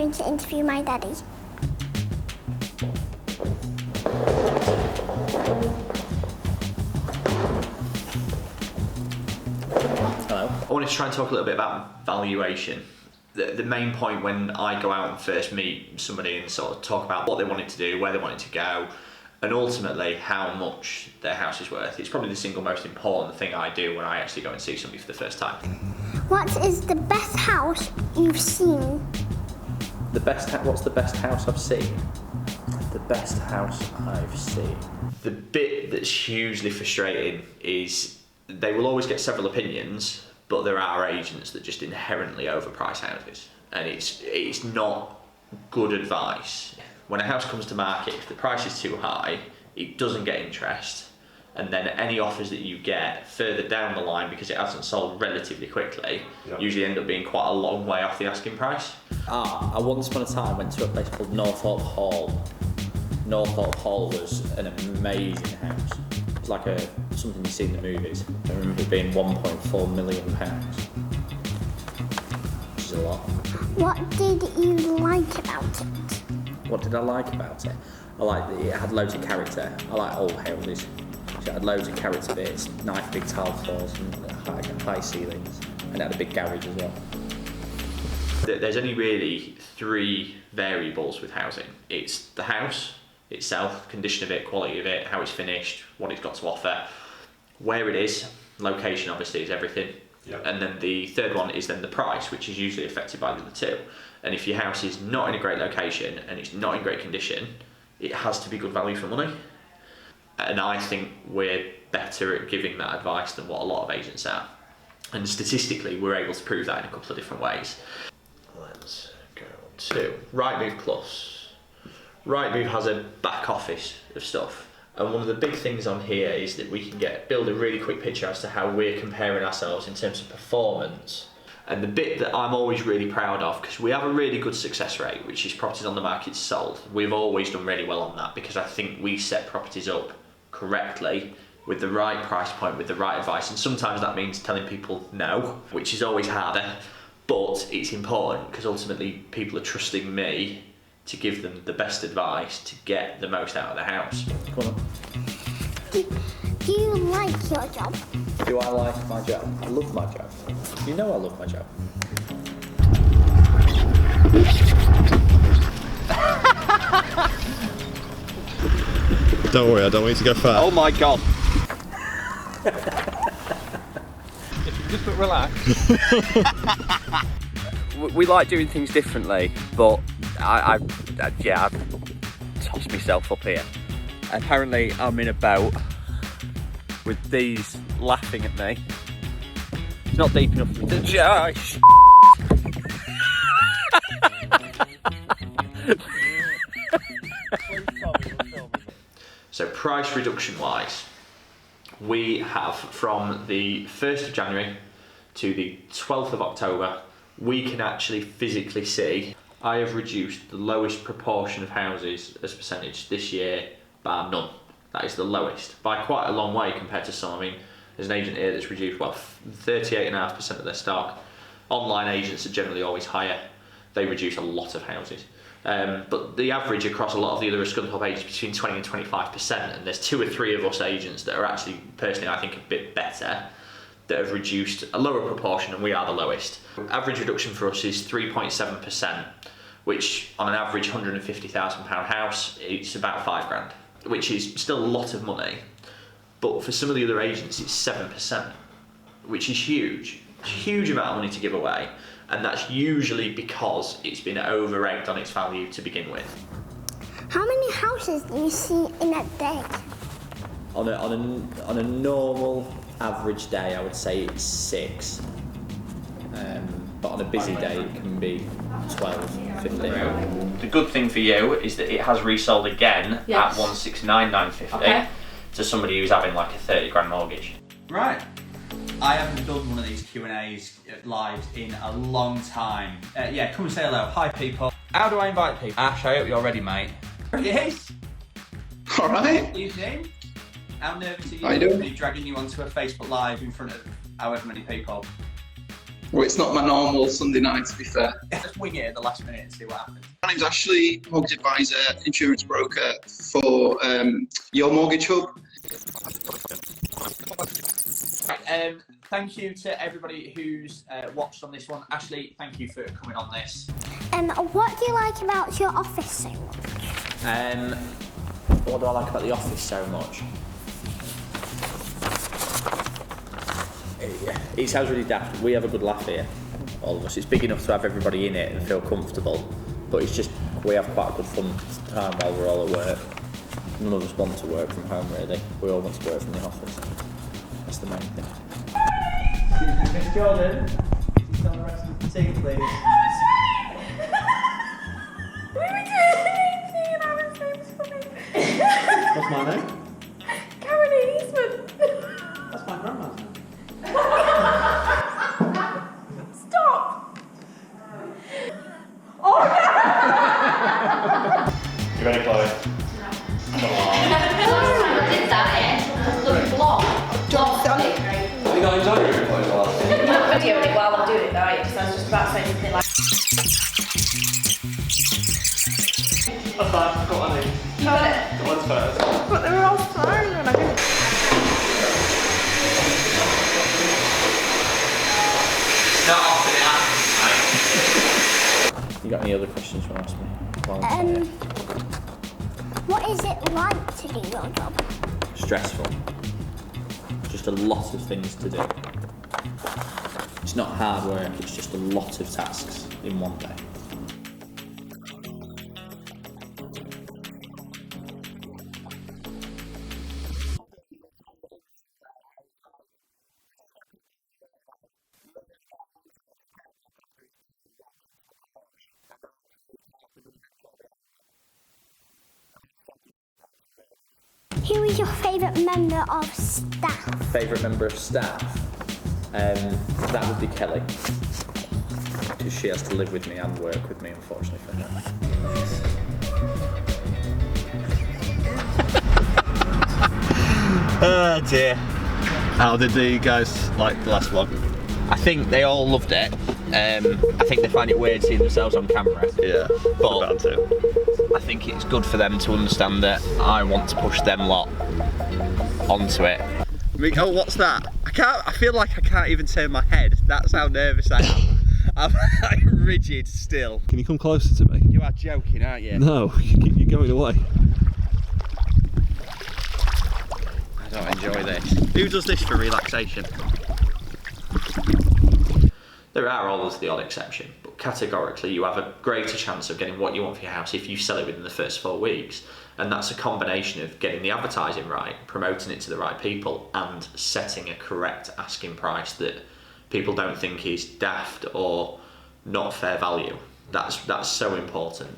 going to interview my daddy. Hello. I wanted to try and talk a little bit about valuation. The main point when I go out and first meet somebody and sort of talk about what they wanted to do, where they wanted to go, and ultimately how much their house is worth. It's probably the single most important thing I do when I actually go and see somebody for the first time. What is the best house you've seen? What's the best house I've seen? The best house I've seen. The bit that's hugely frustrating is they will always get several opinions, but there are agents that just inherently overprice houses, and it's not good advice. When a house comes to market, if the price is too high, it doesn't get interest, and then any offers that you get further down the line, because it hasn't sold relatively quickly, usually end up being quite a long way off the asking price. I once upon a time went to a place called Northolt Hall. Northolt Hall was an amazing house. It was like something you see in the movies. I remember it being £1.4 million, which is a lot. What did you like about it? What did I like about it? I liked that it had loads of character. I like old houses. So it had loads of character bits, nice big tile floors and high ceilings. And it had a big garage as well. There's only really three variables with housing. It's the house itself, condition of it, quality of it, how it's finished, what it's got to offer, where it is, location obviously is everything. Yep. And then the third one is then the price, which is usually affected by the other two. And if your house is not in a great location and it's not in great condition, it has to be good value for money. And I think we're better at giving that advice than what a lot of agents are. And statistically, we're able to prove that in a couple of different ways. Let's go to Rightmove Plus. Rightmove has a back office of stuff. And one of the big things on here is that we can build a really quick picture as to how we're comparing ourselves in terms of performance. And the bit that I'm always really proud of, because we have a really good success rate, which is properties on the market sold. We've always done really well on that because I think we set properties up correctly with the right price point, with the right advice. And sometimes that means telling people no, which is always harder, but it's important because ultimately people are trusting me to give them the best advice to get the most out of the house. Come on. Do you like your job? Do I like my job? I love my job. You know I love my job. Don't worry, I don't want you to go far. Oh my God. If you just relax. We like doing things differently, but I've tossed myself up here. Apparently I'm in a boat with these laughing at me. It's not deep enough for me to Josh. So price reduction wise, we have from the 1st of January to the 12th of October, we can actually physically see I have reduced the lowest proportion of houses as a percentage this year, bar none. That is the lowest by quite a long way compared to some. I mean, there's an agent here that's reduced 38.5% of their stock. Online agents are generally always higher. They reduce a lot of houses. But the average across a lot of the other Scunthorpe agents is between 20 and 25%, and there's 2 or 3 of us agents that are actually, personally, I think a bit better, that have reduced a lower proportion, and we are the lowest. Average reduction for us is 3.7%, which on an average £150,000 house, it's about £5,000, which is still a lot of money. But for some of the other agents, it's 7%, which is huge. It's a huge amount of money to give away. And that's usually because it's been over-egged on its value to begin with. How many houses do you see in a day? On a normal average day, I would say it's 6. But on a busy day, it can be 12, 15. The good thing for you is that it has resold again at 169,950 to somebody who's having like a 30 grand mortgage. Right. I haven't done one of these Q&A's lives in a long time. Yeah, come and say hello. Hi, people. How do I invite people? Ash, I hope you're ready, mate. There he is. All right. Evening. How nervous are you? How you doing? Be dragging you onto a Facebook Live in front of however many people? Well, it's not my normal Sunday night, to be fair. Just wing it at the last minute and see what happens. My name's Ashley, mortgage advisor, insurance broker for Your Mortgage Hub. Right, thank you to everybody who's watched on this one. Ashley, thank you for coming on this. What do you like about your office so much? What do I like about the office so much? It sounds really daft. We have a good laugh here, all of us. It's big enough to have everybody in it and feel comfortable, but it's just, we have quite a good fun time while we're all at work. None of us want to work from home, really. We all want to work from the office. That's the main thing. Excuse me, Miss Jordan. Can you tell the rest of the team, please? What's my name? Karen Eastman. That's my grandma's name. Stop. Oh no. You ready, Chloe? Last time I did that, the vlog. Have you got enjoyed it, Chloe? I'm not videoing it while I'm doing it though, because I was just about to say something like. That's fine, I've got one in. You got it? Got one's first. But they were all smiling when I did it. Not often it happens, mate. You got any other questions you want to ask me? While I'm here? What is it like to do your job? Stressful. Just a lot of things to do. It's not hard work, it's just a lot of tasks in one day. Who is your favourite member of staff? Favourite member of staff? That would be Kelly. Because she has to live with me and work with me, unfortunately for her. Oh dear. How did the guys like the last vlog? I think they all loved it. I think they find it weird seeing themselves on camera. Yeah, But about too. I think it's good for them to understand that I want to push them lot onto it. Oh, what's that? I feel like I can't even turn my head. That's how nervous I am. I'm like rigid still. Can you come closer to me? You are joking, aren't you? No, you're going away. I don't enjoy this. Who does this for relaxation? There are always the odd exception, but categorically you have a greater chance of getting what you want for your house if you sell it within the first 4 weeks. And that's a combination of getting the advertising right, promoting it to the right people, and setting a correct asking price that people don't think is daft or not fair value. That's so important.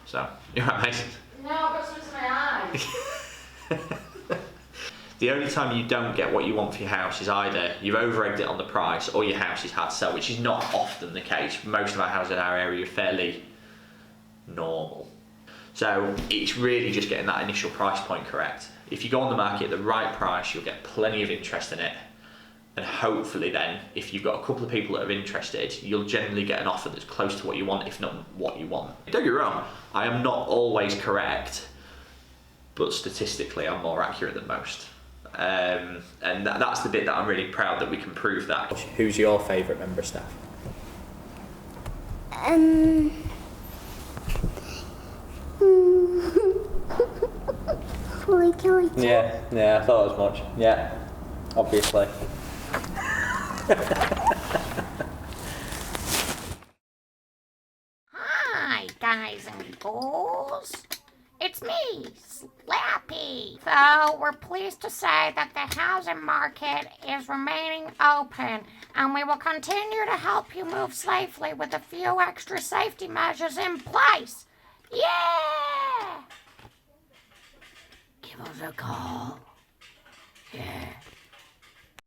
So, you're right, Maisie? No, I've got something in my eyes. The only time you don't get what you want for your house is either you've over-egged it on the price or your house is hard to sell, which is not often the case. Most of our houses in our area are fairly normal. So it's really just getting that initial price point correct. If you go on the market at the right price, you'll get plenty of interest in it. And hopefully then, if you've got a couple of people that are interested, you'll generally get an offer that's close to what you want, if not what you want. Don't get me wrong, I am not always correct, but statistically I'm more accurate than most. And that's the bit that I'm really proud that we can prove that. Who's your favourite member of staff? Yeah, I thought as much. Yeah, obviously. Hi, guys and girls. It's me, Slappy. So, we're pleased to say that the housing market is remaining open, and we will continue to help you move safely with a few extra safety measures in place. Yeah! Give us a call.